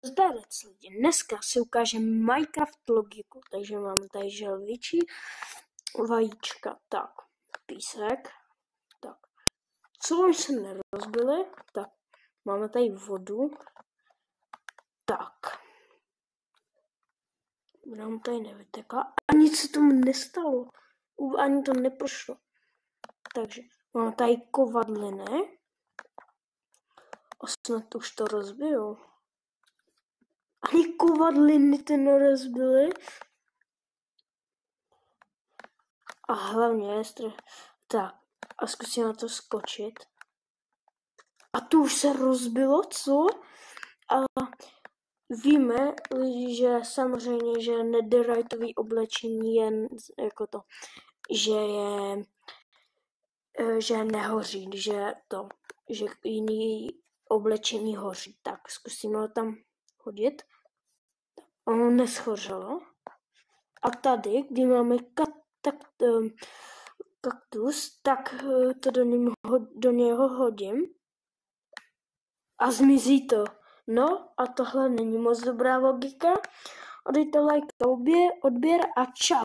Zdarec lidi. Dneska si ukážeme Minecraft logiku, takže máme tady želvičí, vajíčka, tak, písek, tak, co se nerozbily, tak, máme tady vodu, tak, nám tady nevyteká, a nic se tomu nestalo, ani to neprošlo, takže máme tady kovadliny, a snad už to rozbijou. Ani kovadliny to nerozbily. A hlavně, tak, a zkusím na to skočit. A to už se rozbilo, co? A víme, že samozřejmě, že netheriteový oblečení je jako to, že nehoří, že jiný oblečení hoří. Tak, zkusíme ho tam hodit. Ono neschořelo. A tady, kdy máme kaktus, tak to do něho hodím a zmizí to. No a tohle není moc dobrá logika. Dejte like, odběr a čau.